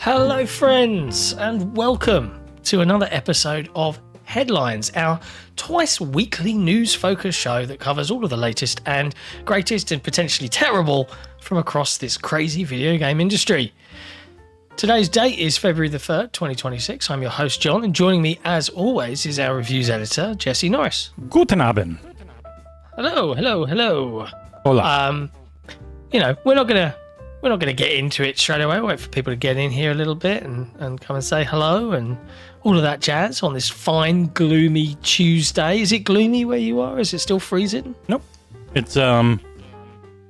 Hello, friends, and welcome to another episode of Headlines, our twice weekly news-focused show that covers all of the latest and greatest and potentially terrible from across this crazy video game industry. Today's date is February the 3rd, 2026. I'm your host, John, and joining me, as always, is our reviews editor, Jesse Norris. Guten Abend. Hello. Hola. We're not gonna get into it straight away. Wait for people to get in here a little bit and come and say hello and all of that jazz on this fine, gloomy Tuesday. Is it gloomy where you are? Is it still freezing? Nope. It's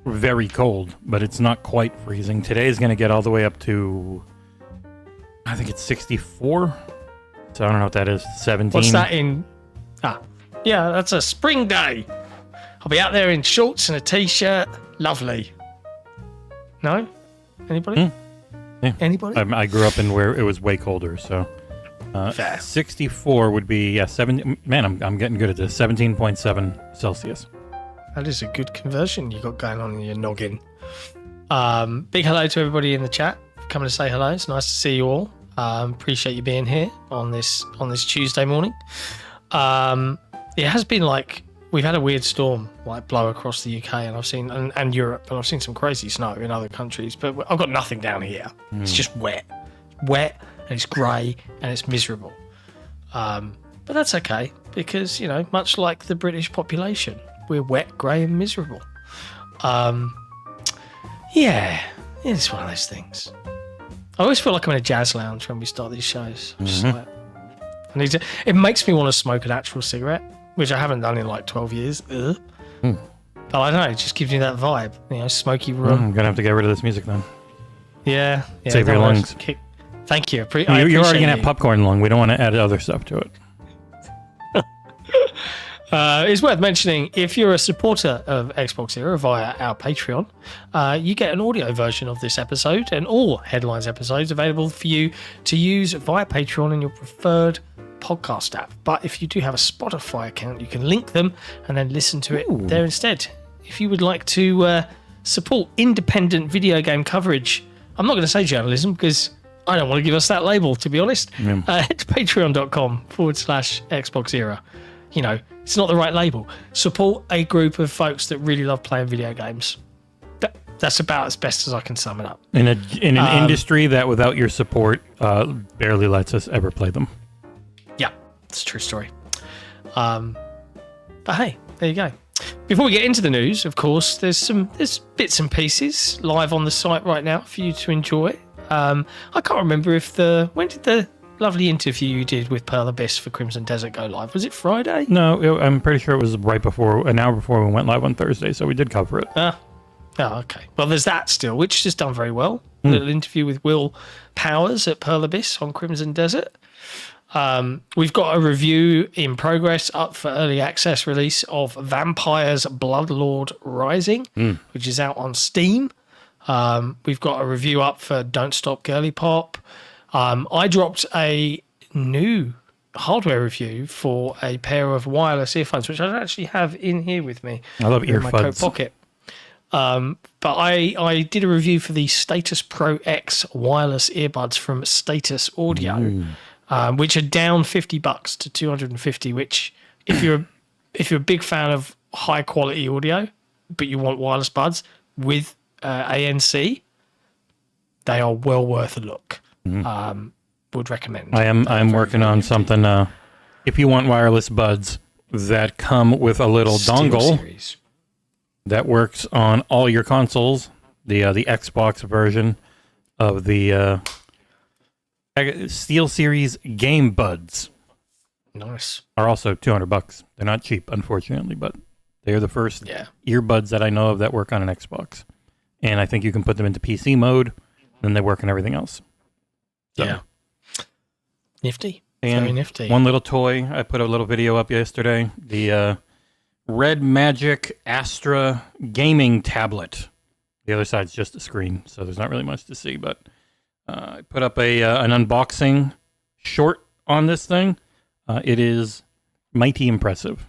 very cold, but it's not quite freezing. Today is going to get all the way up to, I think it's 64. So I don't know what that is. 17. What's that in? Yeah, that's a spring day. I'll be out there in shorts and a t-shirt. Lovely. No? Anybody? Yeah. Anybody? I grew up in where it was way colder, so 64 would be 7. Man, I'm getting good at this. 17.7 Celsius. That is a good conversion you got going on in your noggin. Big hello to everybody in the chat coming to say hello. It's nice to see you all. Appreciate you being here on this Tuesday morning. It has been like we've had a weird storm like blow across the UK and I've seen and Europe, and I've seen some crazy snow in other countries, but I've got nothing down here. It's just wet and it's grey and it's miserable. But that's okay because, much like the British population, we're wet, grey and miserable. Yeah, it's one of those things. I always feel like I'm in a jazz lounge when we start these shows. I'm just like, it makes me want to smoke an actual cigarette, which I haven't done in like 12 years. But I don't know, it just gives me that vibe, smoky room. I'm going to have to get rid of this music then. Yeah. Save your lungs. Thank you. You're already going to have popcorn lung. We don't want to add other stuff to it. It's worth mentioning, if you're a supporter of Xbox Era via our Patreon, you get an audio version of this episode and all Headlines episodes available for you to use via Patreon in your preferred podcast app. But if you do have a Spotify account, you can link them and then listen to it there instead. If you would like to support independent video game coverage, I'm not going to say journalism because I don't want to give us that label, to be honest. Head to patreon.com/Xbox Era. It's not the right label. Support a group of folks that really love playing video games. That's about as best as I can sum it up. In an industry that without your support barely lets us ever play them. Yeah, it's a true story. But hey, there you go. Before we get into the news, of course, there's bits and pieces live on the site right now for you to enjoy. I can't remember when did the lovely interview you did with Pearl Abyss for Crimson Desert go live? Was it Friday? No, I'm pretty sure it was an hour before we went live on Thursday, so we did cover it. Oh, okay. Well, there's that still, which has done very well. A little interview with Will Powers at Pearl Abyss on Crimson Desert. We've got a review in progress up for early access release of Vampire's Bloodlord Rising, which is out on Steam. We've got a review up for Don't Stop Girly Pop. I dropped a new hardware review for a pair of wireless earphones, which I actually have in here with me. I love in my coat earbuds. pocket. But I did a review for the Status Pro X wireless earbuds from Status Audio, which are down $50 to $250. Which, if you're a big fan of high quality audio, but you want wireless buds with ANC, they are well worth a look. Would recommend. I'm working on something. If you want wireless buds that come with a little dongle that works on all your consoles, the Xbox version of the SteelSeries Game Buds. Nice. Are also $200. They're not cheap, unfortunately, but they are the first earbuds that I know of that work on an Xbox. And I think you can put them into PC mode, and they work on everything else. So. Yeah. Nifty. And very nifty. One little toy. I put a little video up yesterday. The Red Magic Astra gaming tablet. The other side's just a screen, so there's not really much to see. But I put up an unboxing short on this thing. It is mighty impressive.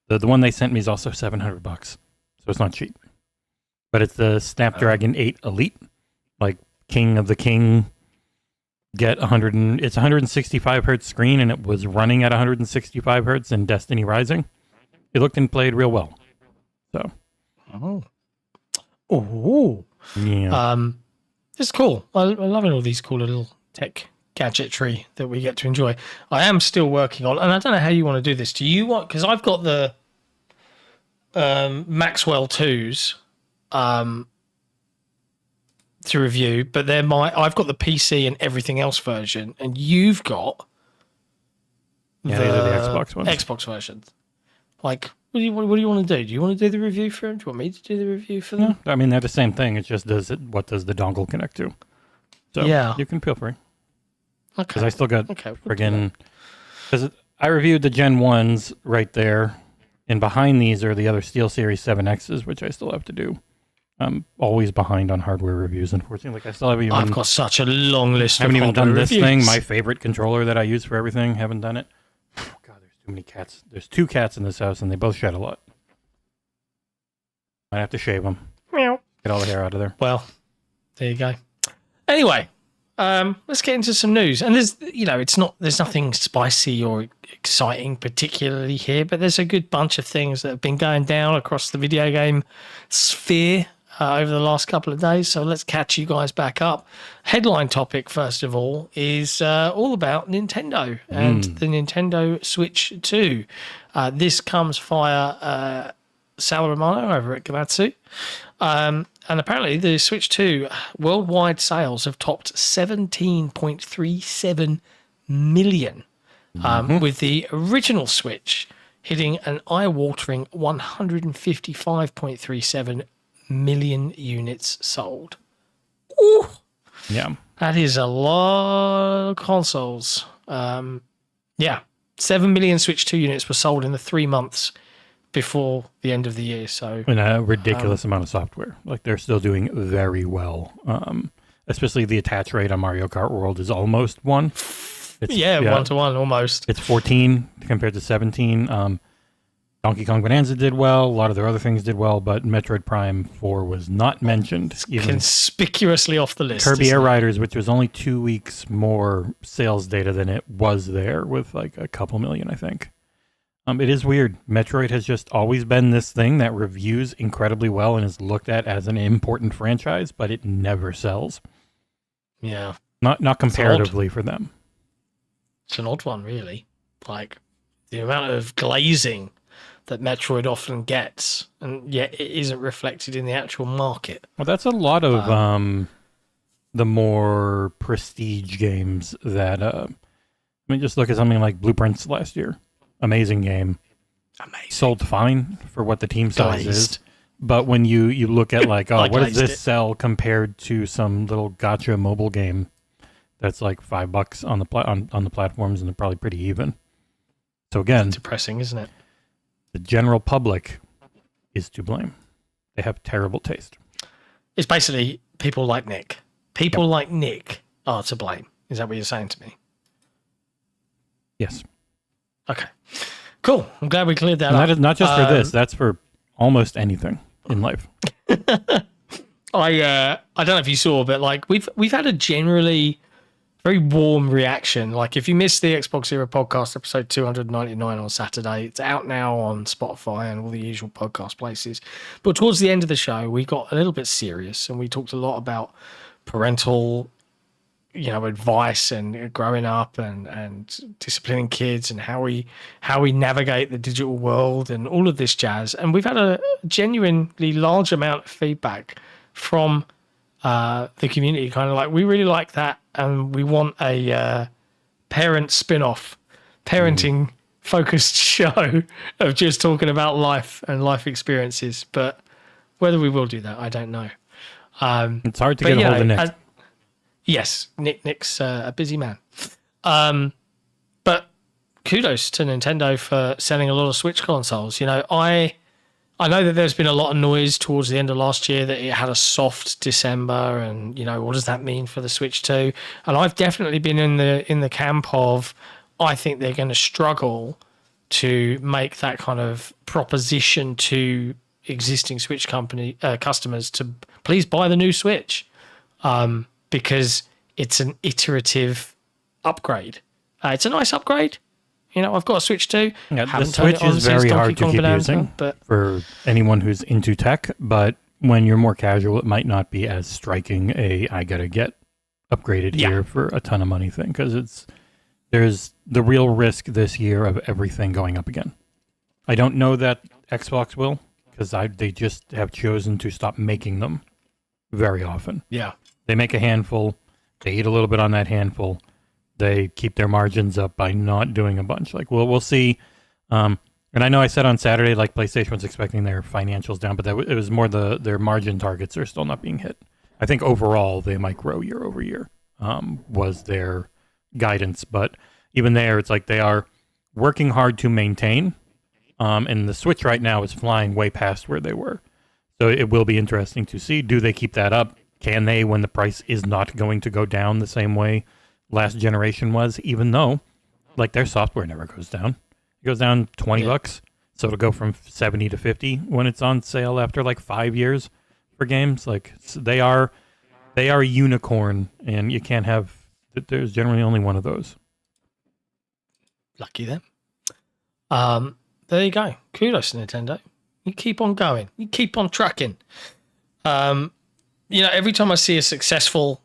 The one they sent me is also $700, so it's not cheap. But it's the Snapdragon 8 Elite, like King of the King get it's 165 hertz screen, and it was running at 165 hertz in Destiny Rising. It looked and played real well. So, yeah. It's cool. I'm loving all these cool little tech gadgetry that we get to enjoy. I am still working on, and I don't know how you want to do this. Do you want? Because I've got the Maxwell 2s to review, but I've got the PC and everything else version, and you've got the Xbox ones. Xbox versions. Like, what do you want to do? Do you want to do the review for them? Do you want me to do the review for them? I mean, they're the same thing. It just what does the dongle connect to? So yeah, you can feel free. Okay. Because I still got friggin'. Because I reviewed the Gen 1s right there, and behind these are the other SteelSeries 7Xs, which I still have to do. I'm always behind on hardware reviews, unfortunately. Like, I still haven't even. I've got such a long list of haven't even done this reviews. thing. My favorite controller that I use for everything. Haven't done it. Oh, God, there's too many cats. There's 2 cats in this house, and they both shed a lot. Might have to shave them. Meow. Get all the hair out of there. Well, there you go. Anyway, let's get into some news. And there's nothing spicy or exciting particularly here, but there's a good bunch of things that have been going down across the video game sphere over the last couple of days. So let's catch you guys back up. Headline topic, first of all, is all about Nintendo and the Nintendo Switch 2. This comes via Sal Romano over at Gamatsu. And apparently the Switch 2 worldwide sales have topped 17.37 million, with the original Switch hitting an eye-watering 155.37 million units sold. Ooh, Yeah. that is a lot of consoles. 7 million Switch 2 units were sold in the 3 months before the end of the year. So, and a ridiculous amount of software. Like, they're still doing very well. Especially the attach rate on Mario Kart World is almost 1. It's, 1-to-1 almost. It's 14 compared to 17. Donkey Kong Bonanza did well. A lot of their other things did well, but Metroid Prime 4 was not mentioned. Even conspicuously off the list. Kirby Air Riders, which was only 2 weeks more sales data than it was there, with like a couple million, I think. It is weird. Metroid has just always been this thing that reviews incredibly well and is looked at as an important franchise, but it never sells. Yeah. Not comparatively for them. It's an odd one, really. Like, the amount of glazing that Metroid often gets, and yet it isn't reflected in the actual market. Well, that's a lot of the more prestige games that... just look at something like Blueprints last year. Amazing game. Amazing. Sold fine for what the team size is. But when you look at like, what does this sell compared to some little gotcha mobile game that's like $5 on the platforms, and they're probably pretty even. So again, it's depressing, isn't it? The general public is to blame. They have terrible taste. It's basically people like Nick. People like Nick are to blame. Is that what you're saying to me? Yes. Okay. Cool. I'm glad we cleared that and up. That is not just for this. That's for almost anything in life. I don't know if you saw, but like we've had a generally very warm reaction. Like, if you missed the Xbox Era podcast episode 299 on Saturday, it's out now on Spotify and all the usual podcast places. But towards the end of the show, we got a little bit serious, and we talked a lot about parental, advice and growing up and disciplining kids and how we navigate the digital world and all of this jazz. And we've had a genuinely large amount of feedback from the community, kind of like, we really like that, and we want a parent spin-off, parenting focused show of just talking about life and life experiences. But whether we will do that, I don't know. It's hard to get a hold of Nick. Yes, Nick's a busy man. But kudos to Nintendo for selling a lot of Switch consoles. I know that there's been a lot of noise towards the end of last year that it had a soft December, and what does that mean for the Switch 2? And I've definitely been in the camp of, I think they're going to struggle to make that kind of proposition to existing Switch customers to please buy the new Switch, because it's an iterative upgrade. It's a nice upgrade. I've got a Switch 2. Yeah, the Switch is very hard to keep using for anyone who's into tech, but when you're more casual, it might not be as striking I gotta get upgraded here for a ton of money thing, because there's the real risk this year of everything going up again. I don't know that Xbox will, because they just have chosen to stop making them very often. Yeah. They make a handful, they eat a little bit on that handful, they keep their margins up by not doing a bunch. Like, we'll see. And I know I said on Saturday, like, PlayStation was expecting their financials down, but it was more their margin targets are still not being hit. I think overall they might grow year over year, was their guidance. But even there, it's like they are working hard to maintain. And the Switch right now is flying way past where they were. So it will be interesting to see. Do they keep that up? Can they, when the price is not going to go down the same way last generation was, even though, like, their software never goes down. It goes down $20, so it'll go from 70 to 50 when it's on sale after like 5 years for games. Like, they are a unicorn, and you can't have. There's generally only one of those. Lucky them. There you go. Kudos to Nintendo. You keep on going. You keep on trucking. Every time I see a successful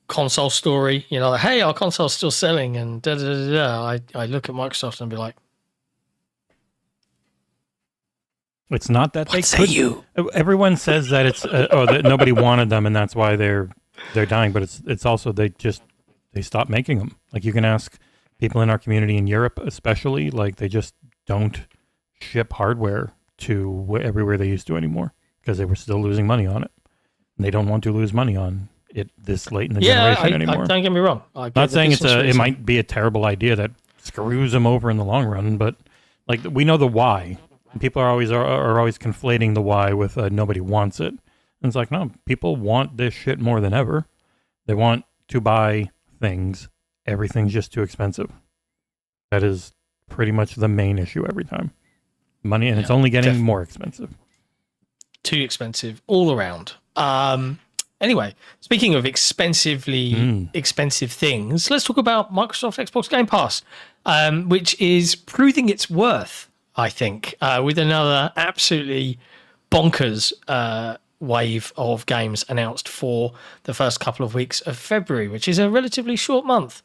console story, like, hey, our console's still selling, and I look at Microsoft and be like, it's not that they could. You? Everyone says that it's that nobody wanted them, and that's why they're dying. But it's also they stopped making them. Like, you can ask people in our community in Europe, especially, like, they just don't ship hardware to everywhere they used to anymore because they were still losing money on it. And they don't want to lose money on it this late in the generation anymore. Don't get me wrong. Not saying it might be a terrible idea that screws them over in the long run, but, like, we know the why. People are always conflating the why with nobody wants it. And it's like, no, people want this shit more than ever. They want to buy things. Everything's just too expensive. That is pretty much the main issue every time. Money, and it's only getting more expensive. Too expensive all around. Anyway, speaking of expensive things, let's talk about Microsoft Xbox Game Pass, which is proving its worth, I think, with another absolutely bonkers wave of games announced for the first couple of weeks of February, which is a relatively short month.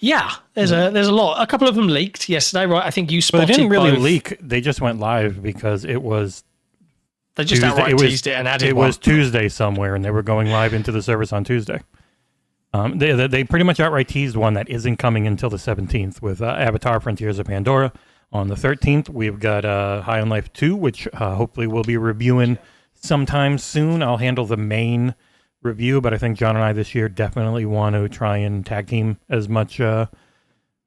There's a lot. A couple of them leaked yesterday, right? I think you spotted. But they didn't really leak. They just went live because it was. They just outright teased it and added it was Tuesday somewhere, and they were going live into the service on Tuesday. They pretty much outright teased one that isn't coming until the 17th with Avatar: Frontiers of Pandora. On the 13th, we've got High on Life 2, which hopefully we'll be reviewing sometime soon. I'll handle the main review, but I think John and I this year definitely want to try and tag team as much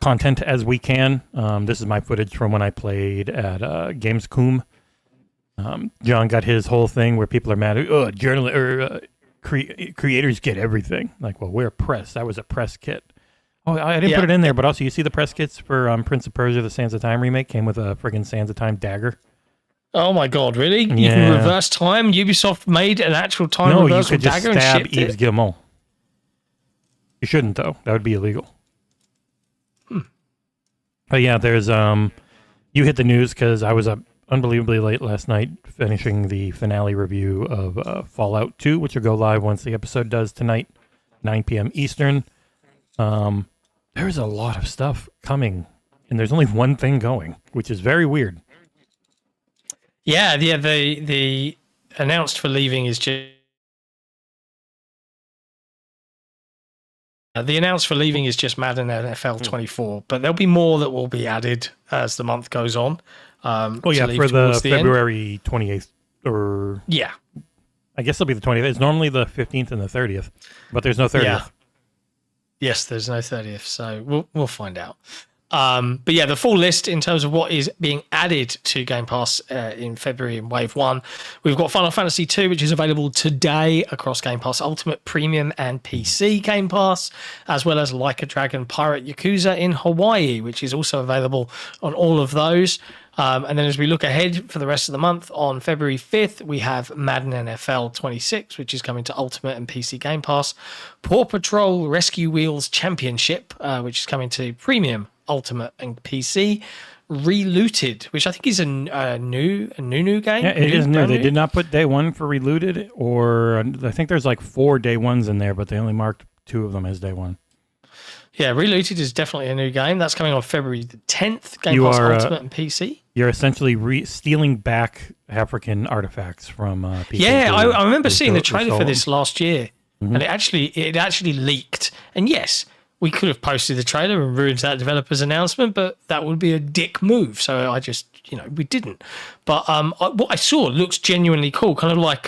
content as we can. This is my footage from when I played at Gamescom. John got his whole thing where people are mad at creators get everything. Like, well, we're press. That was a press kit. Oh, I didn't put it in there, but also you see the press kits for Prince of Persia: The Sands of Time remake came with a friggin' Sands of Time dagger. Oh my god, really? Yeah. You can reverse time? Ubisoft made an actual time reversal dagger and shipped it? No, you could just stab Yves Guillemot. You shouldn't, though. That would be illegal. But yeah, there's you hit the news because I was up unbelievably late last night finishing the finale review of Fallout 2, which will go live once the episode does tonight, 9 p.m. Eastern. There's a lot of stuff coming, and there's only one thing going, which is very weird. Yeah, the announced for leaving is just Madden NFL 24, but there'll be more that will be added as the month goes on. For the February 28th, or I guess it'll be the 20th. It's normally the 15th and the 30th, but there's no 30th. Yes, there's no 30th, so we'll find out. But yeah, the full list in terms of what is being added to Game Pass in February in Wave 1. We've got Final Fantasy 2, which is available today across Game Pass Ultimate, Premium, and PC Game Pass, as well as Like a Dragon Pirate Yakuza in Hawaii, which is also available on all of those. And then as we look ahead for the rest of the month, on February 5th, we have Madden NFL 26, which is coming to Ultimate and PC Game Pass. Paw Patrol Rescue Wheels Championship, which is coming to Premium, Ultimate, and PC. Relooted, which I think is a new game. Yeah, it is new. They did not put day one for Relooted, or I think there's like 4 day ones in there, but they only marked 2 of them as day one. Yeah, Relooted is definitely a new game. That's coming on February the 10th. Game Pass Ultimate and PC. You're essentially stealing back African artifacts from people. Yeah, I remember seeing the trailer for this last year, and it actually leaked. And yes, we could have posted the trailer and ruined that developer's announcement, but that would be a dick move. So I just, we didn't. But what I saw looks genuinely cool, kind of like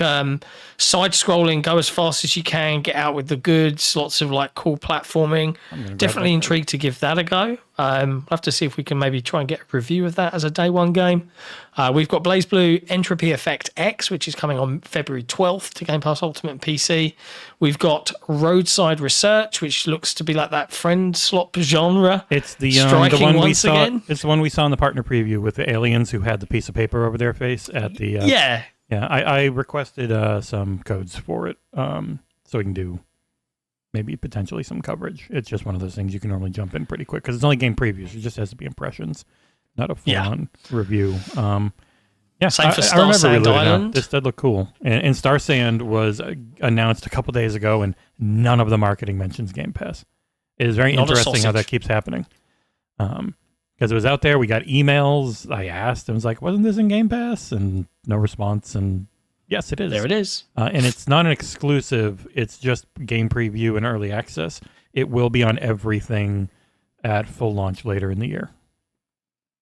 side-scrolling, go as fast as you can, get out with the goods, lots of like cool platforming. Definitely intrigued to give that a go. I'll have to see if we can maybe try and get a review of that as a day one game. We've got BlazBlue Entropy Effect X, which is coming on February 12th to Game Pass Ultimate and PC. We've got Roadside Research, which looks to be like that friend slop genre. It's the one we saw. Again. It's the one we saw in the partner preview with the aliens who had the piece of paper over their face at the. Yeah. I requested some codes for it, so we can do maybe potentially some coverage. It's just one of those things you can normally jump in pretty quick because it's only game previews. It just has to be impressions, not a full-on review. Same for Star Sand Island. This did look cool. And Star Sand was announced a couple days ago, and none of the marketing mentions Game Pass. It is very interesting how that keeps happening. Because it was out there, we got emails. I asked and was like, wasn't this in Game Pass? And no response. And yes, it is. There it is. And it's not an exclusive. It's just game preview and early access. It will be on everything at full launch later in the year.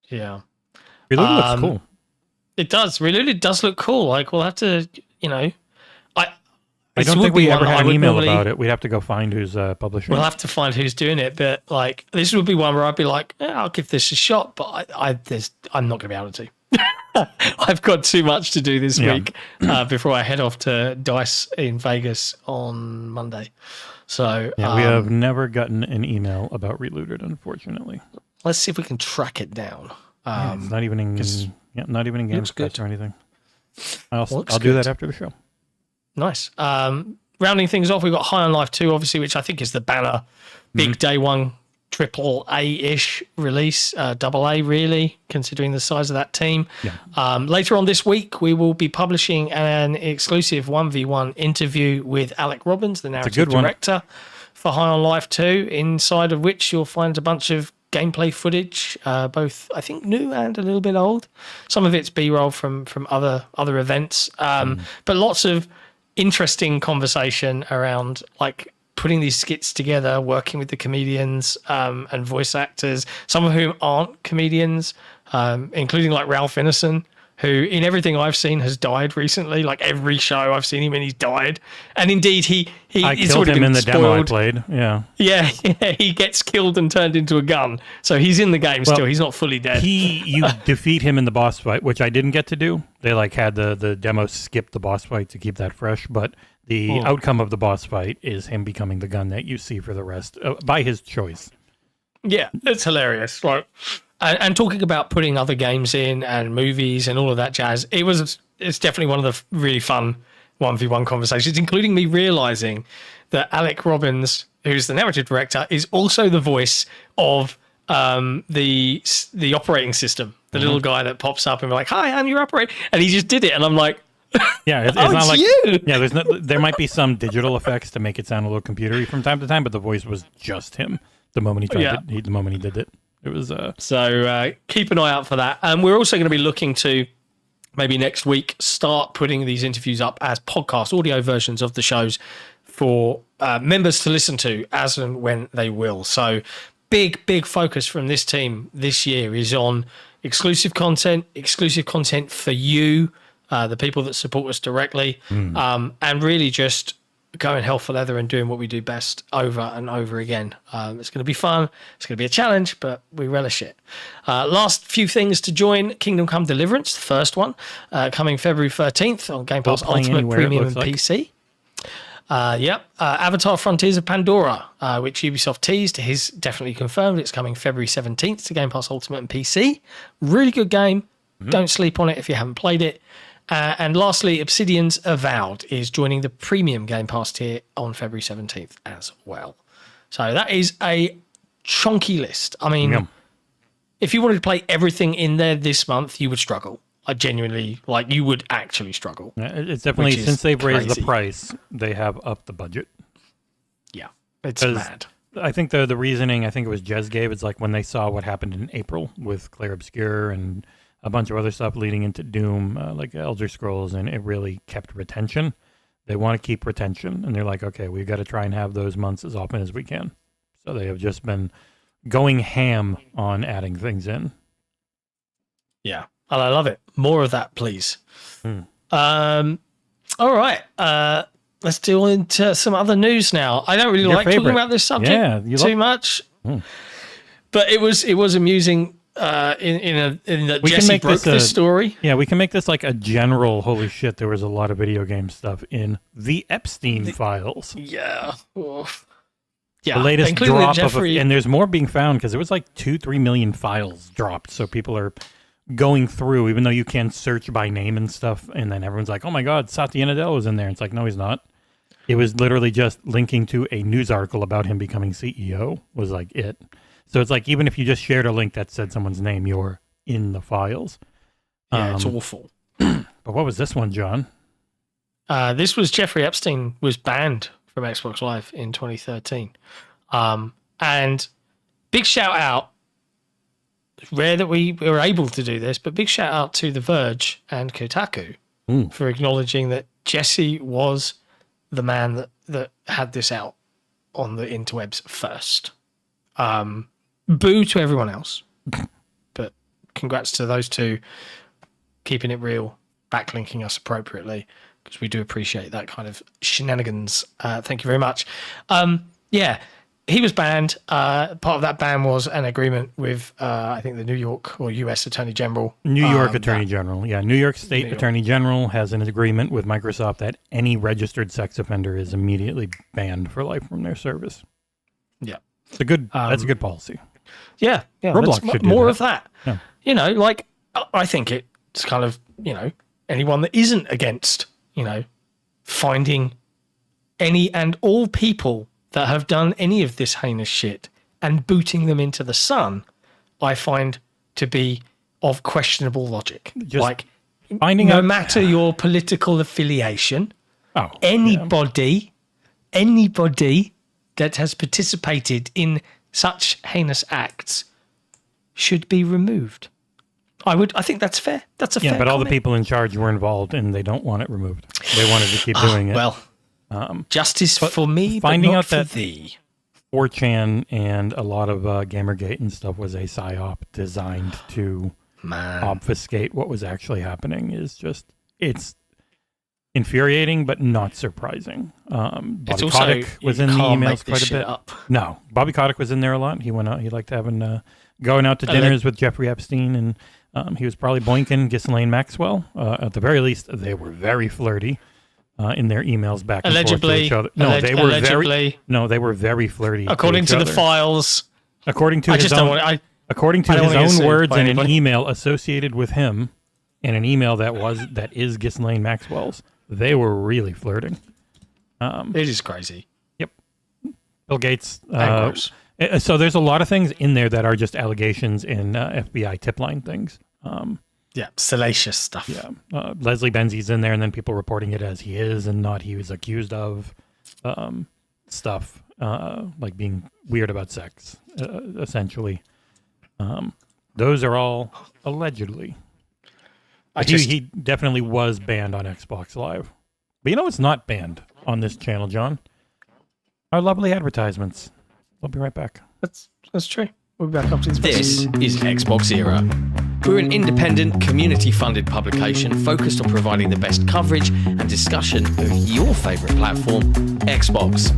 Yeah. Reloaded looks cool. It does. Reloaded does look cool. Like, we'll have to, I don't think we ever had an email about it. We'd have to go find who's publishing. We'll have to find who's doing it. But like, this would be one where I'd be like, I'll give this a shot. But I'm not going to be able to. I've got too much to do this week before I head off to DICE in Vegas on Monday. So we have never gotten an email about Reloaded, unfortunately. Let's see if we can track it down. It's not even in Game Pass or anything. I'll do that after the show. Nice. Rounding things off, we've got High on Life 2, obviously, which I think is the banner. Big day one, triple A-ish release, double A really, considering the size of that team. Yeah. Later on this week, we will be publishing an exclusive 1v1 interview with Alec Robbins, the narrative director for High on Life 2, inside of which you'll find a bunch of gameplay footage, both I think new and a little bit old. Some of it's B-roll from other events, but lots of interesting conversation around like putting these skits together, working with the comedians and voice actors, some of whom aren't comedians, including like Ralph Ineson, who in everything I've seen has died recently. Like every show I've seen him in, he's died. And indeed, I killed him in the demo I played. Yeah, he gets killed and turned into a gun. So he's in the game still. He's not fully dead. You defeat him in the boss fight, which I didn't get to do. They like had the demo skip the boss fight to keep that fresh, but the outcome of the boss fight is him becoming the gun that you see for the rest by his choice. Yeah, it's hilarious. Like, and talking about putting other games in and movies and all of that jazz, it's definitely one of the really fun 1v1 conversations, including me realizing that Alec Robbins, who's the narrative director, is also the voice of the operating system, the little guy that pops up and be like, "Hi, I'm your operator," and he just did it, and I'm like, yeah, it's not like you. Yeah, there might be some digital effects to make it sound a little computery from time to time, but the voice was just him the moment he tried it. The moment he did it. It was so keep an eye out for that. And we're also going to be looking to maybe next week start putting these interviews up as podcast audio versions of the shows for members to listen to as and when they will. So big focus from this team this year is on exclusive content for you, the people that support us directly, and really just going hell for leather and doing what we do best over and over again. It's going to be fun. It's going to be a challenge, but we relish it. Last few things to join Kingdom Come Deliverance, the first one, coming February 13th on Game Pass Ultimate, Premium, and PC. Avatar Frontiers of Pandora, which Ubisoft teased, is definitely confirmed. It's coming February 17th to Game Pass Ultimate and PC. Really good game. Don't sleep on it if you haven't played it. And lastly, Obsidian's Avowed is joining the premium Game Pass tier on February 17th as well. So that is a chunky list. I mean, if you wanted to play everything in there this month, you would struggle. I genuinely, you would actually struggle. It's definitely, since they've raised the price, they have upped the budget. Yeah, it's mad. I think the reasoning, I think it was Jez gave, it's like when they saw what happened in April with Clair Obscur and a bunch of other stuff leading into Doom, like Elder Scrolls, and it really kept retention. They want to keep retention, and they're like, okay, we've got to try and have those months as often as we can. So they have just been going ham on adding things in. Yeah, and I love it. More of that, please. All right, let's deal into some other news now. I don't really like talking about this subject too much, but it was amusing. In that Jesse broke this story. Yeah, we can make this like a general, holy shit, there was a lot of video game stuff in the Epstein files. Yeah. The latest drop and there's more being found because it was like 2-3 million files dropped. So people are going through, even though you can search by name and stuff. And then everyone's like, oh my God, Satya Nadella was in there. It's like, no, he's not. It was literally just linking to a news article about him becoming CEO was like it. So it's like, even if you just shared a link that said someone's name, you're in the files. Yeah, it's awful. But what was this one, John? This was Jeffrey Epstein was banned from Xbox Live in 2013. And big shout out. It's rare that we were able to do this, but big shout out to The Verge and Kotaku for acknowledging that Jesse was the man that had this out on the interwebs first. Boo to everyone else, but congrats to those two keeping it real, backlinking us appropriately, because we do appreciate that kind of shenanigans. Thank you very much. He was banned. Part of that ban was an agreement with I think the New York or US Attorney General. New York Attorney General. Yeah, New York State Attorney General has an agreement with Microsoft that any registered sex offender is immediately banned for life from their service. Yeah. It's a good. That's a good policy. Yeah. Roblox should do more that. of that. Yeah. I think it's kind of anyone that isn't against finding any and all people that have done any of this heinous shit and booting them into the sun, I find to be of questionable logic. Just finding no out, matter your political affiliation, anybody that has participated in such heinous acts should be removed. I think that's fair. That's a fair but all the comment. people in charge were involved and they don't want it removed. They wanted to keep doing it. Well, justice for me, finding but not out for that thee. 4chan and a lot of Gamergate and stuff was a psyop designed to obfuscate what was actually happening is just, it's infuriating, but not surprising. Bobby Kotick was in the emails quite a bit. No, Bobby Kotick was in there a lot. He went out. He liked having going out to dinners with Jeffrey Epstein, and he was probably boinking Ghislaine Maxwell. At the very least, they were very flirty in their emails back and forth to each other. No, they were very flirty. According to the files. According to his own words in an email associated with him, and an email that is Ghislaine Maxwell's. They were really flirting. It is crazy. Yep. Bill Gates. So there's a lot of things in there that are just allegations and FBI tip line things. Salacious stuff. Yeah. Leslie Benzie's in there, and then people reporting it as he is and not he was accused of stuff, like being weird about sex, essentially. Those are all allegedly. He definitely was banned on Xbox Live. But it's not banned on this channel, John. Our lovely advertisements. We'll be right back. That's true. We'll be back up to this. This is Xbox Era. We're an independent, community-funded publication focused on providing the best coverage and discussion of your favourite platform, Xbox.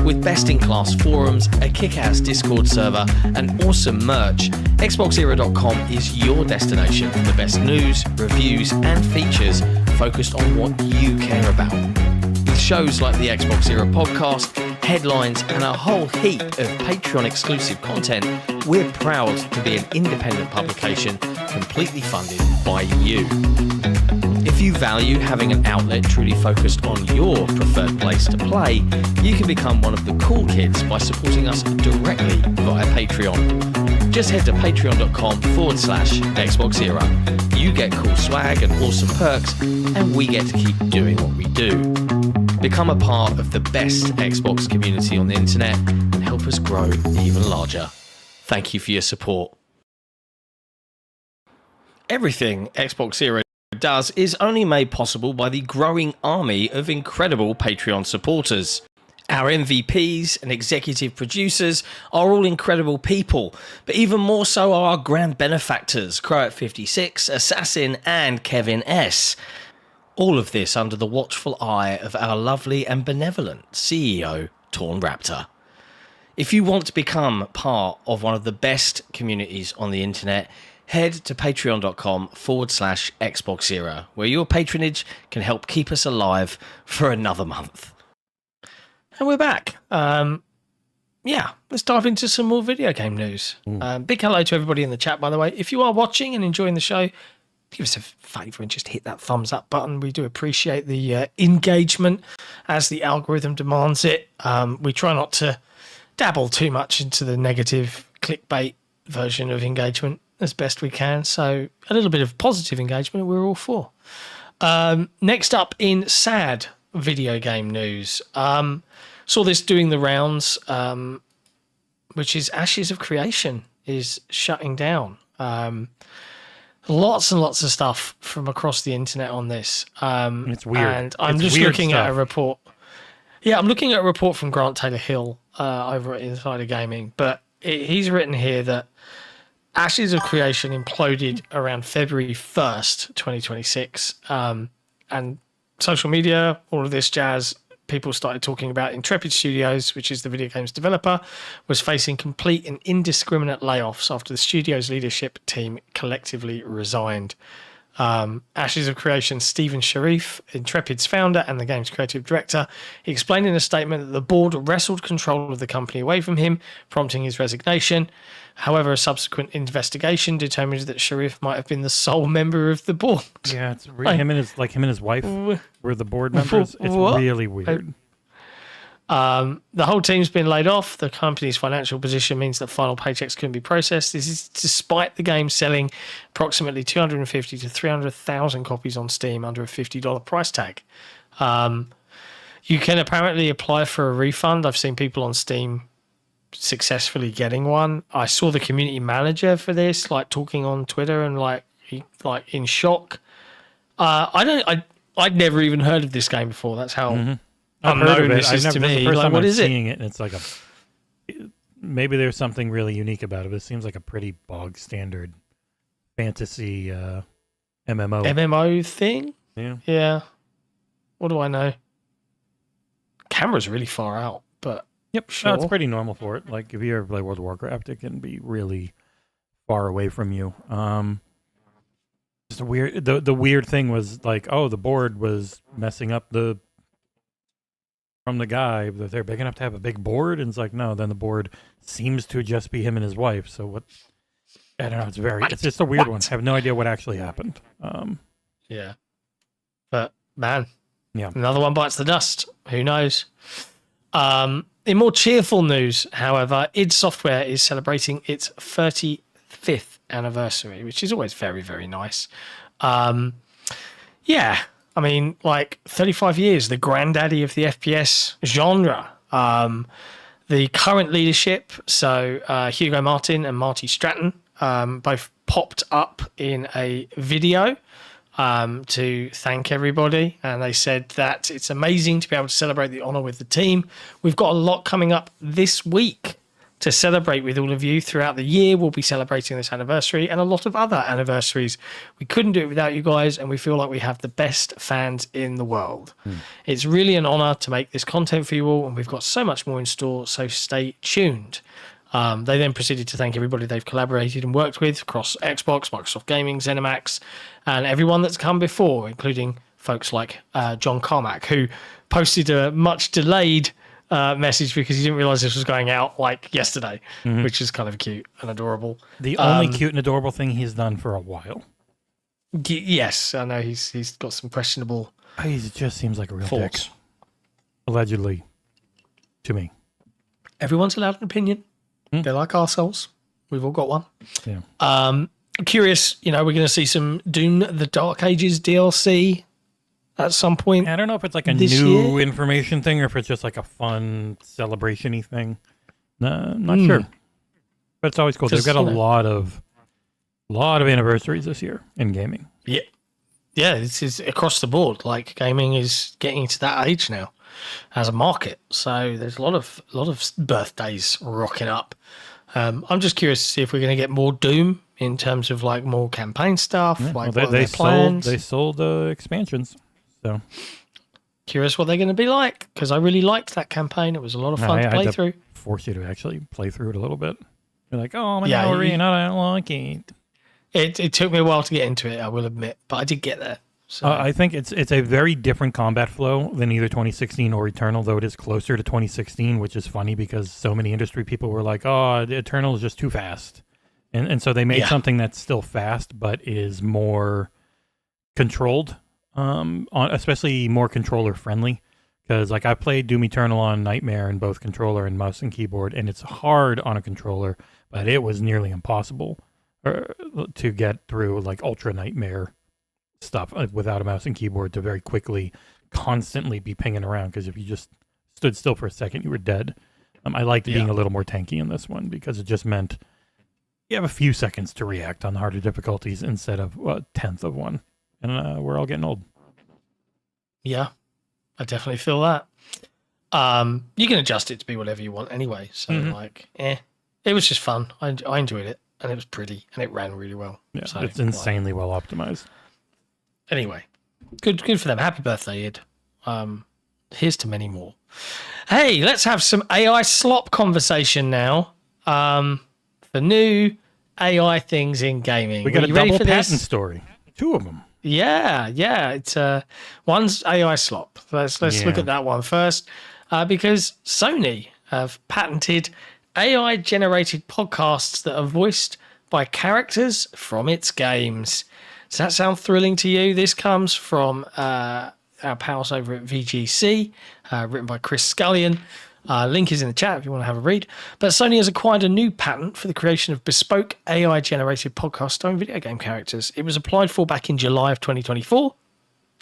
With best-in-class forums, a kick-ass Discord server, and awesome merch, XboxEra.com is your destination for the best news, reviews, and features focused on what you care about. With shows like the Xbox Era podcast, headlines, and a whole heap of Patreon-exclusive content, we're proud to be an independent publication completely funded by you. If you value having an outlet truly focused on your preferred place to play, you can become one of the cool kids by supporting us directly via Patreon. Just head to patreon.com/Xbox Era. You get cool swag and awesome perks, and we get to keep doing what we do. Become a part of the best Xbox community on the internet and help us grow even larger. Thank you for your support. Everything Xbox Era does is only made possible by the growing army of incredible Patreon supporters. Our MVPs and executive producers are all incredible people, but even more so are our grand benefactors, Croat56, Assassin, and Kevin S. All of this under the watchful eye of our lovely and benevolent CEO, Torn Raptor. If you want to become part of one of the best communities on the internet, head to patreon.com/Xbox Era, where your patronage can help keep us alive for another month. And we're back. Let's dive into some more video game news. Big hello to everybody in the chat, by the way. If you are watching and enjoying the show, give us a favour and just hit that thumbs up button. We do appreciate the engagement as the algorithm demands it. We try not to dabble too much into the negative clickbait version of engagement as best we can. So a little bit of positive engagement, we're all for. Next up in sad video game news. Saw this doing the rounds, which is Ashes of Creation is shutting down. Lots and lots of stuff from across the internet on this. It's weird. And I'm It's just weird looking stuff. at a report. Yeah, I'm looking at a report from Grant Taylor-Hill over at Insider Gaming. But he's written here that Ashes of Creation imploded around February 1st, 2026. And social media, all of this jazz, people started talking about Intrepid Studios, which is the video games developer, was facing complete and indiscriminate layoffs after the studio's leadership team collectively resigned. Ashes of Creation Stephen Sharif, Intrepid's founder and the game's creative director, he explained in a statement that the board wrestled control of the company away from him, prompting his resignation. However, a subsequent investigation determined that Sharif might have been the sole member of the board. Yeah, it's him and his wife were the board members. It's really weird. The whole team's been laid off. The company's financial position means that final paychecks couldn't be processed. This is despite the game selling approximately 250 to 300,000 copies on Steam under a $50 price tag. You can apparently apply for a refund. I've seen people on Steam successfully getting one. I saw the community manager for this talking on Twitter and in shock. I'd never even heard of this game before. That's how I've heard of it. this is to me. The first time What I'm is it? seeing it, and it's maybe there's something really unique about it. But it seems like a pretty bog standard fantasy MMO thing. Yeah. What do I know? Camera's really far out, but Yep, sure. no, it's pretty normal for it. Like if you ever play World of Warcraft, it can be really far away from you. Just a weird. The weird thing was the board was messing up from the guy that they're big enough to have a big board, and it's no. Then the board seems to just be him and his wife. So what? I don't know. It's just a weird one. I have no idea what actually happened. Yeah, but man, yeah, another one bites the dust. Who knows? In more cheerful news, however, id Software is celebrating its 35th anniversary, which is always very, very nice. 35 years, the granddaddy of the FPS genre. The current leadership, so Hugo Martin and Marty Stratton, both popped up in a video to thank everybody, and they said that it's amazing to be able to celebrate the honor with the team. We've got a lot coming up this week to celebrate with all of you throughout the year. We'll be celebrating this anniversary and a lot of other anniversaries. We couldn't do it without you guys, and we feel like we have the best fans in the world. It's really an honor to make this content for you all, and we've got so much more in store, so stay tuned. They then proceeded to thank everybody they've collaborated and worked with across Xbox, Microsoft Gaming, ZeniMax, and everyone that's come before, including folks like John Carmack, who posted a much delayed message because he didn't realize this was going out like yesterday, which is kind of cute and adorable. The only cute and adorable thing he's done for a while. Yes, I know he's got some questionable He just seems like a real thoughts. dick. Allegedly, to me. Everyone's allowed an opinion. They're like arseholes. We've all got one. Yeah. Curious, we're going to see some Doom the Dark Ages DLC at some point. I don't know if it's like a this new year? information thing or if it's just like a fun celebration-y thing. No, not sure. But it's always cool. They've got a lot of anniversaries this year in gaming. Yeah. Yeah, this is across the board. Like, gaming is getting to that age now as a market. So there's a lot of birthdays rocking up. I'm just curious to see if we're going to get more Doom in terms of like more campaign stuff. Yeah, like well, what are their plans? They sold expansions. So Curious what they're going to be like, because I really liked that campaign. It was a lot of fun to play through. Force you to actually play through it a little bit. You're like, oh, my Yeah, gallery, and I don't like it. It took me a while to get into it, I will admit, but I did get there. So I think it's a very different combat flow than either 2016 or Eternal, though it is closer to 2016, which is funny because so many industry people were like, oh, Eternal is just too fast. And so they made something that's still fast, but is more controlled, especially more controller friendly. Because like I played Doom Eternal on Nightmare in both controller and mouse and keyboard, and it's hard on a controller, but it was nearly impossible to get through like Ultra Nightmare stuff without a mouse and keyboard to very quickly, constantly be pinging around. Because if you just stood still for a second, you were dead. I liked being a little more tanky in this one because it just meant you have a few seconds to react on the harder difficulties instead of a tenth of one. And we're all getting old. yeah, I definitely feel that. You can adjust it to be whatever you want anyway. So it was just fun. I enjoyed it, and it was pretty, and it ran really well. Yeah, so, it's insanely well optimized. Anyway, good for them. Happy birthday, Ed. Here's to many more. Hey, let's have some AI slop conversation now. The new AI things in gaming. We got a you ready double for patent this? story. 2 of them. Yeah. It's one's AI slop. Let's look at that one first, because Sony have patented AI generated podcasts that are voiced by characters from its games. Does that sound thrilling to you? This comes from our pals over at VGC, written by Chris Scullion. Link is in the chat if you want to have a read. But Sony has acquired a new patent for the creation of bespoke AI-generated podcasts starring video game characters. It was applied for back in July of 2024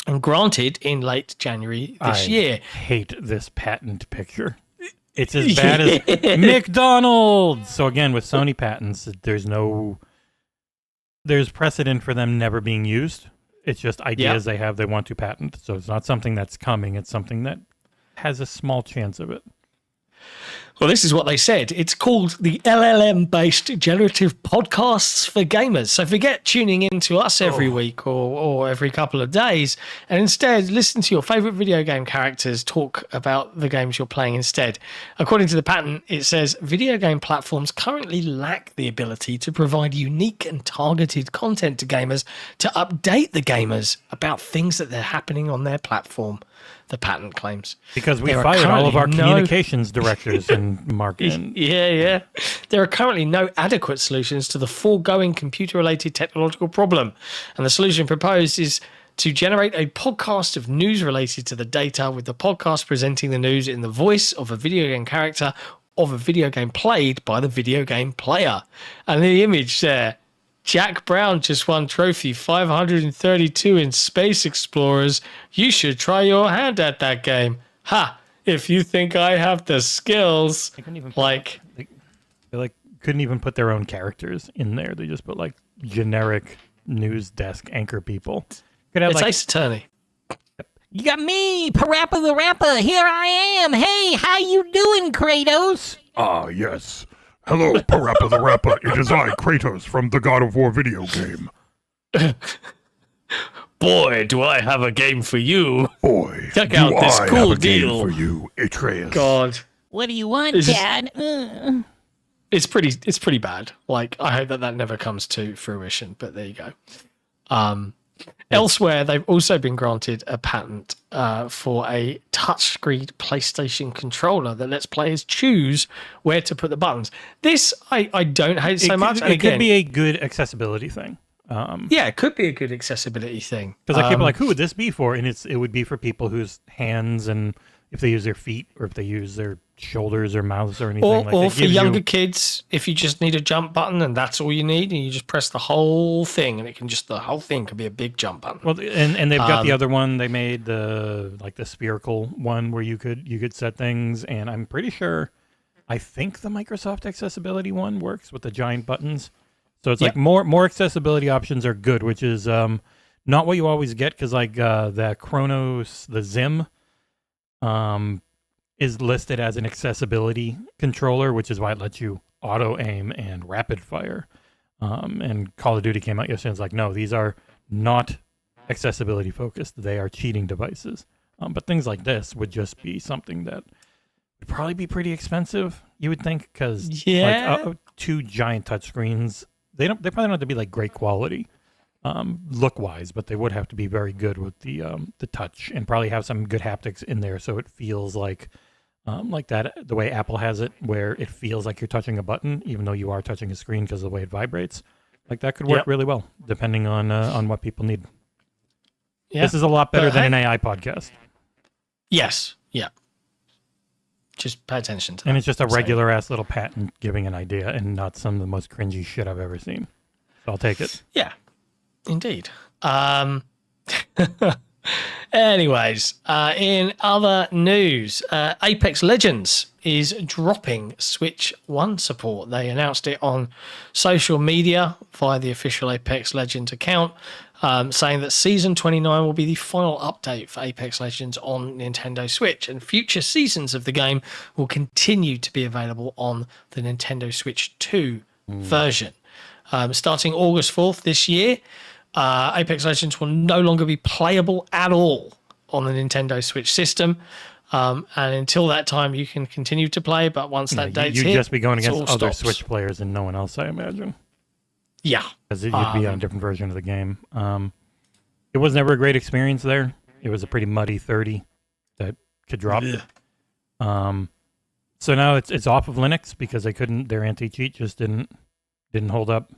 and granted in late January this year. I hate this patent picture. It's as bad as McDonald's. So again, with Sony patents, there's precedent for them never being used. It's just ideas they want to patent. So it's not something that's coming. It's something that has a small chance of it. Well, this is what they said. It's called the LLM-based generative podcasts for gamers. So forget tuning in to us every week or every couple of days, and instead listen to your favorite video game characters talk about the games you're playing instead. According to the patent, it says video game platforms currently lack the ability to provide unique and targeted content to gamers to update the gamers about things that are happening on their platform. The patent claims. Because we fired all of our communications directors and marketing. Yeah. There are currently no adequate solutions to the foregoing computer-related technological problem. And the solution proposed is to generate a podcast of news related to the data, with the podcast presenting the news in the voice of a video game character of a video game played by the video game player. And the image there, Jack Brown just won trophy 532 in Space Explorers. You should try your hand at that game. Ha! If you think I have the skills. They couldn't even couldn't even put their own characters in there. They just put like generic news desk anchor people. Could have it's Ace Attorney. You got me, Parappa the Rapper. Here I am. Hey, how you doing, Kratos? Ah, yes. Hello, Parappa the Rapper. It is I, Kratos, from the God of War video game. Boy, do I have a game for you. Boy, Check do out this I cool have a game deal. for you, Atreus. God. What do you want, It's just- Dad? It's pretty bad. Like, I hope that never comes to fruition, but there you go. Elsewhere, they've also been granted a patent for a touchscreen PlayStation controller that lets players choose where to put the buttons. This I don't hate so much. And It could again, be a good accessibility thing. yeah, it could be a good accessibility thing. Because like people are like, who would this be for? And it would be for people whose hands and if they use their feet or if they use their shoulders or mouths or anything. Or, like or it for gives younger you- kids, if you just need a jump button and that's all you need, and you just press the whole thing, and the whole thing could be a big jump button. Well, and they've got the other one they made, the spherical one where you could set things, and I'm pretty sure, I think the Microsoft accessibility one works with the giant buttons. So it's like more accessibility options are good, which is not what you always get because like the Chronos, the Zim, is listed as an accessibility controller, which is why it lets you auto aim and rapid fire. And Call of Duty came out yesterday and it's like, no, these are not accessibility focused. They are cheating devices. But things like this would just be something that would probably be pretty expensive, you would think, because like, two giant touchscreens, they probably don't have to be like great quality look wise, but they would have to be very good with the touch and probably have some good haptics in there so it feels like that the way Apple has it, where it feels like you're touching a button, even though you are touching a screen because of the way it vibrates. Like that could work really well, depending on what people need. Yeah. This is a lot better But than an AI podcast, Yes. Yeah. Just pay attention to that. and it's just a regular ass little patent giving an idea, and not some of the most cringy shit I've ever seen. So I'll take it. Yeah, indeed. Anyways, in other news, Apex Legends is dropping Switch 1 support. They announced it on social media via the official Apex Legends account, saying that Season 29 will be the final update for Apex Legends on Nintendo Switch, and future seasons of the game will continue to be available on the Nintendo Switch 2 version. Starting August 4th this year, Apex Legends will no longer be playable at all on the Nintendo Switch system. And until that time, you can continue to play, but once that date's You'd hit, just be going it against all other stops. Switch players and no one else, I imagine. Yeah. Because you'd be on a different version of the game. It was never a great experience there. It was a pretty muddy 30 that could drop. So now it's off of Linux because they couldn't. Their anti-cheat just didn't hold up.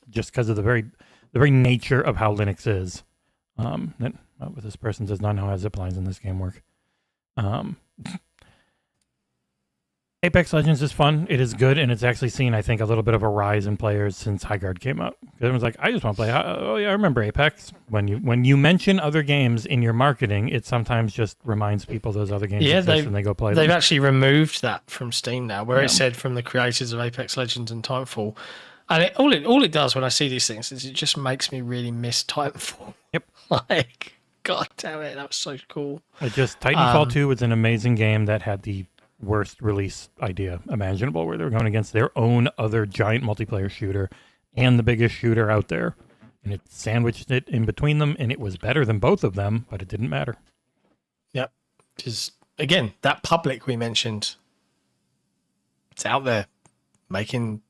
Just because of the very nature of how Linux is. This person does not know how zip lines in this game work. Apex Legends is fun. It is good, and it's actually seen, I think, a little bit of a rise in players since Highguard came out. Everyone's like, I just want to play. Oh yeah, I remember Apex. When you mention other games in your marketing, it sometimes just reminds people those other games exist and they go play They've them. actually removed that from Steam now, where it said from the creators of Apex Legends and Titanfall. And all it does when I see these things is it just makes me really miss Titanfall. Yep. Like, God damn it, that was so cool. Titanfall 2 was an amazing game that had the worst release idea imaginable, where they were going against their own other giant multiplayer shooter and the biggest shooter out there, and it sandwiched it in between them, and it was better than both of them, but it didn't matter. Yep. Because, again, that public we mentioned, it's out there making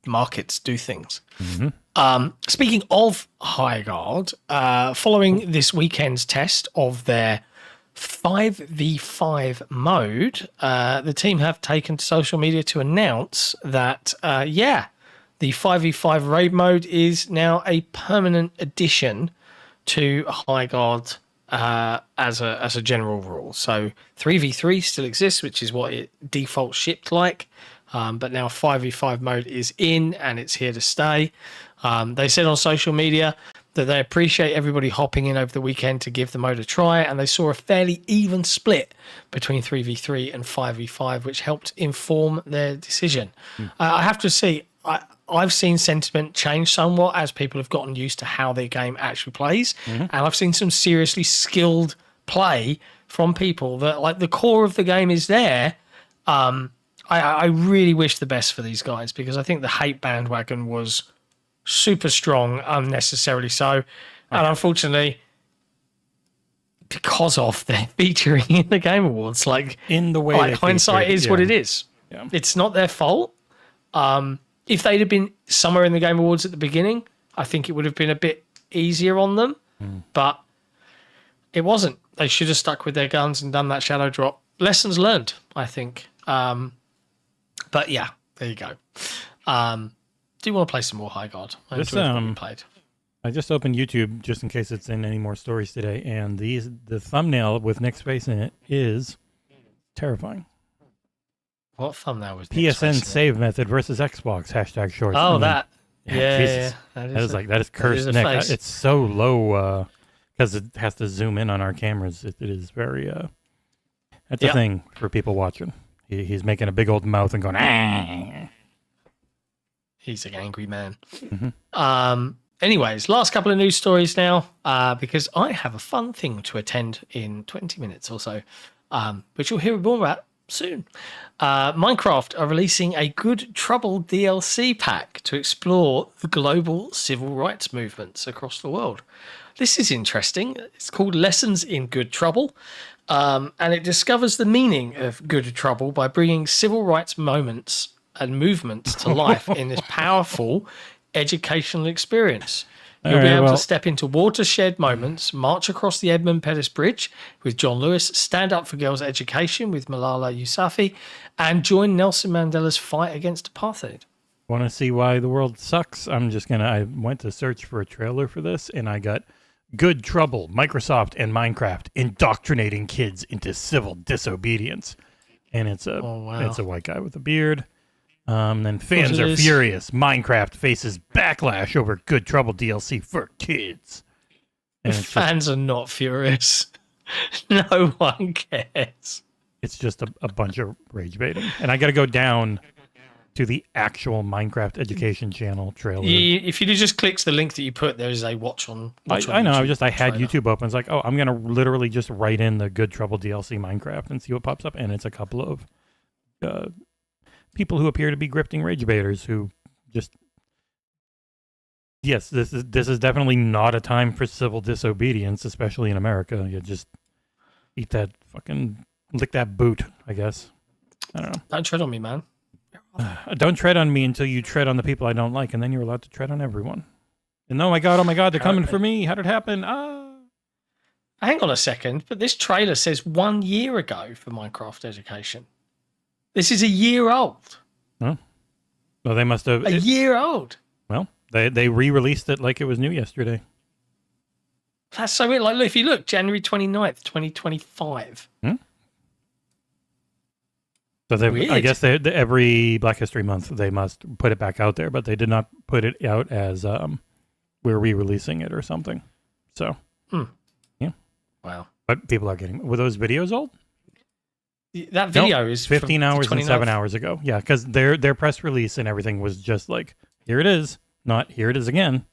markets do things. Speaking of Highguard, following this weekend's test of their 5v5 mode, the team have taken to social media to announce that, the 5v5 raid mode is now a permanent addition to Highguard as a general rule. So 3v3 still exists, which is what it default shipped like. But now 5v5 mode is in and it's here to stay. They said on social media that they appreciate everybody hopping in over the weekend to give the mode a try, and they saw a fairly even split between 3v3 and 5v5, which helped inform their decision. I have to say, I've seen sentiment change somewhat as people have gotten used to how their game actually plays, and I've seen some seriously skilled play from people that, like, the core of the game is there. I really wish the best for these guys because I think the hate bandwagon was super strong, unnecessarily so. And unfortunately, because of their featuring in the Game Awards, like In the way like, they hindsight featured, is what it is. Yeah. It's not their fault. If they'd have been somewhere in the Game Awards at the beginning, I think it would have been a bit easier on them. But it wasn't. They should have stuck with their guns and done that shadow drop. Lessons learned, I think. But yeah, there you go. Do you want to play some more Highguard? I This, enjoyed what we played. I just opened YouTube just in case it's in any more stories today, and the thumbnail with Nick's face in it is terrifying. What thumbnail was PSN save method versus Xbox #shorts. Oh, I mean, that. Jesus. Yeah. That is cursed, a Nick. face. It's so low because it has to zoom in on our cameras. It is very. That's a thing for people watching. He's making a big old mouth and going. Ah. He's an angry man. Anyways, last couple of news stories now, because I have a fun thing to attend in 20 minutes or so, which you'll hear more about soon. Minecraft are releasing a Good Trouble DLC pack to explore the global civil rights movements across the world. This is interesting. It's called Lessons in Good Trouble, and it discovers the meaning of good trouble by bringing civil rights moments and movements to life in this powerful educational experience. You'll be able to step into watershed moments, march across the Edmund Pettus Bridge with John Lewis, stand up for girls' education with Malala Yousafzai, and join Nelson Mandela's fight against apartheid. Want to see why the world sucks? I went to search for a trailer for this, and I got Good Trouble, Microsoft and Minecraft indoctrinating kids into civil disobedience. And it's a white guy with a beard. Then fans are furious. Minecraft faces backlash over Good Trouble DLC for kids. And Fans are not furious. No one cares. It's just a bunch of rage baiting. And I got to go down to the actual Minecraft education channel trailer. If you just click the link that you put, there is a watch on. I know. I had YouTube open. It's like, oh, I'm going to literally just write in the Good Trouble DLC Minecraft and see what pops up. And it's a couple of people who appear to be grifting rage baiters who just... Yes, this is definitely not a time for civil disobedience, especially in America. You just eat that fucking... lick that boot, I guess. I don't know. Don't tread on me, man. Don't tread on me until you tread on the people I don't like, and then you're allowed to tread on everyone. And oh my god, they're coming for me. How did it happen? Hang on a second, but this trailer says 1 year ago for Minecraft Education. This is a year old. Huh? Well, they must have... A year old. Well, they re-released it like it was new yesterday. That's so weird. Like, look, if you look, January 29th, 2025. So I guess every Black History Month they must put it back out there, but they did not put it out as we're re-releasing it or something. So, yeah. Wow. But people are getting... Were those videos old? That video is 15 hours and 7 hours ago. Yeah, because their press release and everything was just like, here it is, not here it is again.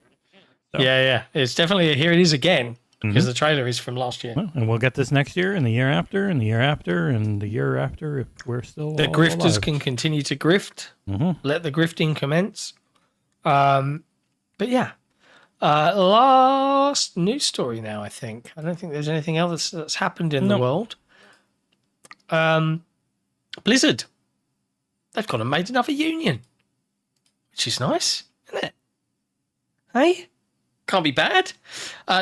So. Yeah. It's definitely here it is again. Because the trailer is from last year. Well, and we'll get this next year, and the year after, and the year after, and the year after, if we're still the grifters alive. can continue to grift. Let the grifting commence. But yeah. Last news story now, I think. I don't think there's anything else that's happened in the world. Blizzard. They've gone and made another union. Which is nice, isn't it? Hey? Can't be bad.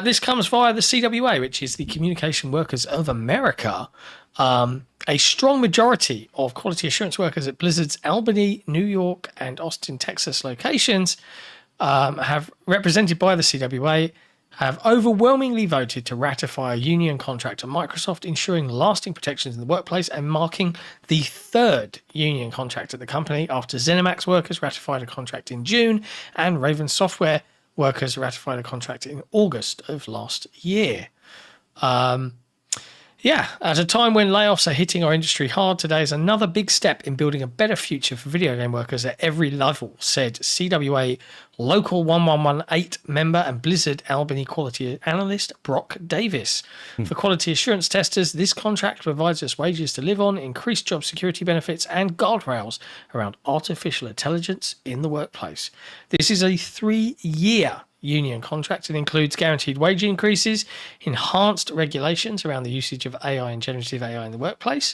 This comes via the CWA, which is the Communication Workers of America. A strong majority of quality assurance workers at Blizzard's Albany, New York, and Austin, Texas locations have represented by the CWA have overwhelmingly voted to ratify a union contract to Microsoft, ensuring lasting protections in the workplace and marking the third union contract at the company after ZeniMax workers ratified a contract in June and Raven Software workers ratified a contract in August of last year. Yeah, at a time when layoffs are hitting our industry hard, today is another big step in building a better future for video game workers at every level, said CWA Local 1118 member and Blizzard Albany quality analyst Brock Davis. For quality assurance testers, this contract provides us wages to live on, increased job security benefits, and guardrails around artificial intelligence in the workplace. This is a 3-year union contract. It includes guaranteed wage increases, enhanced regulations around the usage of AI and generative AI in the workplace,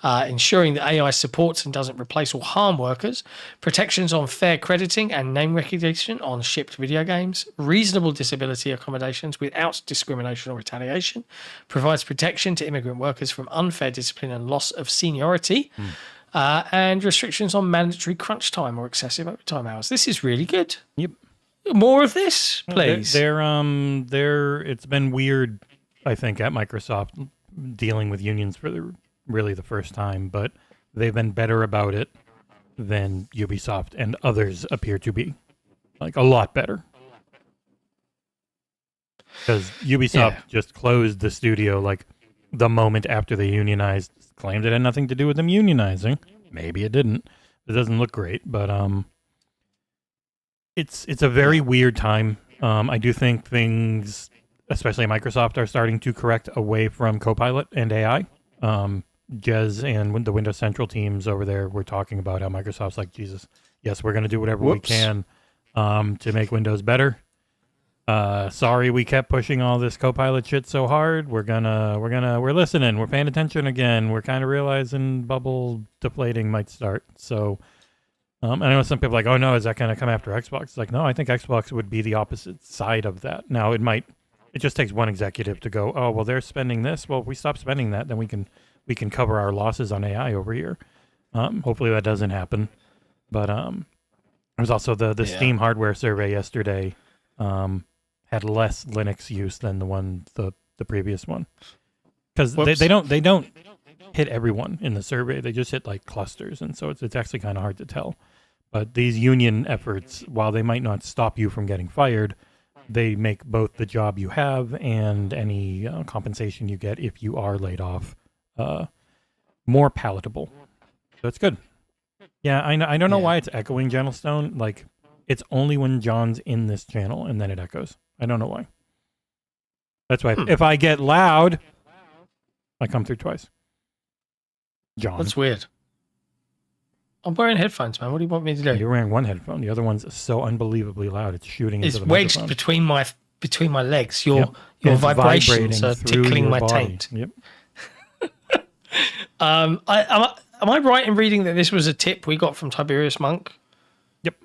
ensuring that AI supports and doesn't replace or harm workers, protections on fair crediting and name recognition on shipped video games, reasonable disability accommodations without discrimination or retaliation, provides protection to immigrant workers from unfair discipline and loss of seniority, and restrictions on mandatory crunch time or excessive overtime hours. This is really good. Yep. More of this, please. It's been weird, I think, at Microsoft dealing with unions for really the first time, but they've been better about it than Ubisoft and others appear to be. Like, a lot better. Because Ubisoft just closed the studio, like, the moment after they unionized, claimed it had nothing to do with them unionizing. Maybe it didn't. It doesn't look great, but it's a very weird time. I do think things, especially at Microsoft, are starting to correct away from Copilot and AI. Jez and the Windows Central teams over there were talking about how Microsoft's like, Jesus, yes, we're going to do whatever we can to make Windows better. Sorry, we kept pushing all this Copilot shit so hard. We're listening. We're paying attention again. We're kind of realizing bubble deflating might start. So. I know some people are like, oh no, is that going to come after Xbox? It's like, no, I think Xbox would be the opposite side of that. Now, it just takes one executive to go, oh, well, they're spending this. Well, if we stop spending that, then we can cover our losses on AI over here. Hopefully that doesn't happen. But there was also the Steam hardware survey yesterday had less Linux use than the previous one. Because they don't hit everyone in the survey. They just hit like clusters, and so it's actually kind of hard to tell. But these union efforts, while they might not stop you from getting fired, they make both the job you have and any compensation you get if you are laid off more palatable. So it's good. Yeah, I don't know why it's echoing Gentle Stone. Like, it's only when John's in this channel and then it echoes. I don't know why. That's why if I get loud, I come through twice. John. That's weird. I'm wearing headphones, man. What do you want me to do? You're wearing one headphone. The other one's so unbelievably loud. It's shooting into the wedged microphone. between my legs. Your vibrations are tickling my taint. Yep. Am I right in reading that this was a tip we got from Tiberius Monk? Yep.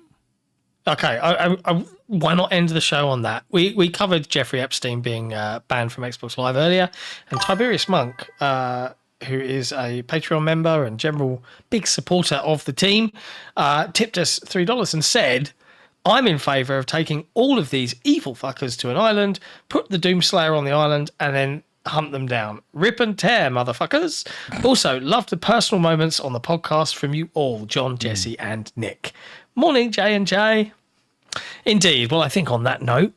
Okay. I why not end the show on that? We covered Jeffrey Epstein being banned from Xbox Live earlier, and Tiberius Monk, who is a Patreon member and general big supporter of the team, tipped us $3 and said, I'm in favour of taking all of these evil fuckers to an island, put the Doomslayer on the island, and then hunt them down. Rip and tear, motherfuckers. Also, love the personal moments on the podcast from you all, Jon, Jesse, and Nick. Morning, J&J. Indeed. Well, I think on that note,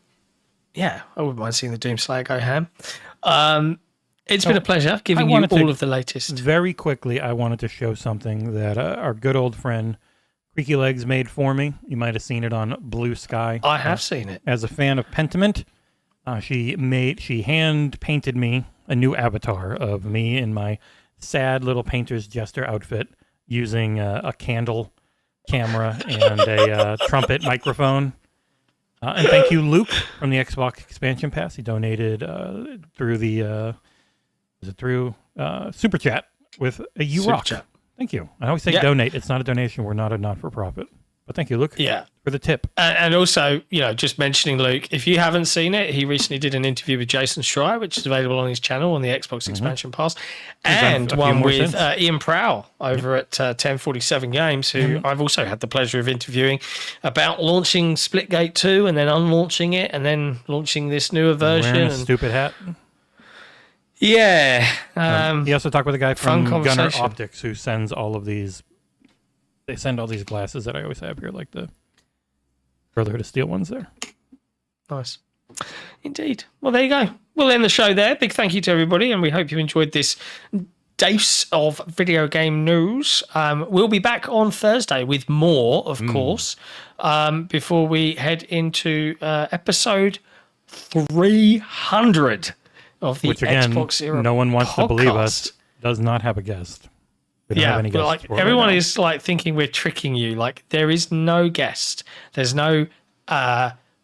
yeah, I wouldn't mind seeing the Doomslayer go ham. It's been a pleasure giving you all of the latest. Very quickly, I wanted to show something that our good old friend Creaky Legs made for me. You might have seen it on Blue Sky. I have seen it. As a fan of Pentiment, she hand painted me a new avatar of me in my sad little painter's jester outfit using a candle camera and a trumpet microphone. And thank you, Luke, from the Xbox Expansion Pass. He donated through the Super Chat with a U-Rock. Thank you. I always say donate. It's not a donation. We're not a not-for-profit. But thank you, Luke, for the tip. And also, just mentioning Luke, if you haven't seen it, he recently did an interview with Jason Schreier, which is available on his channel on the Xbox Expansion Pass, and one with Ian Prowl over at 1047 Games, who I've also had the pleasure of interviewing about launching Splitgate 2 and then unlaunching it and then launching this newer version. Wearing a stupid hat. Yeah. He also talked with a guy from Gunner Optics who sends all of these. They send all these glasses that I always have here, like the Brotherhood of Steel ones there. Nice. Indeed. Well, there you go. We'll end the show there. Big thank you to everybody, and we hope you enjoyed this dose of video game news. We'll be back on Thursday with more, of course, before we head into episode 300 of the Which again, Xbox Era no one wants to believe podcast. us. Does not have a guest. We don't have any but guests like for it everyone right now. is like thinking we're tricking you. Like there is no guest. There's no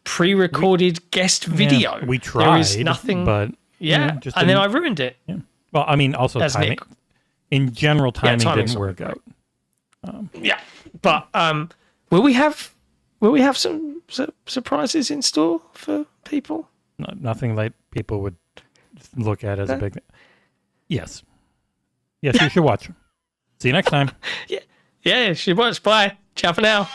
pre-recorded guest video. Yeah, we tried. There is nothing. but Just and then I ruined it. Yeah. Well, I mean, also As timing. Nick. In general, timing timing's didn't not work great. out. Yeah, but will we have some surprises in store for people? Nothing like people would look at as a big. Yes, you should watch. See you next time. Yeah, she was. Bye. Ciao for now.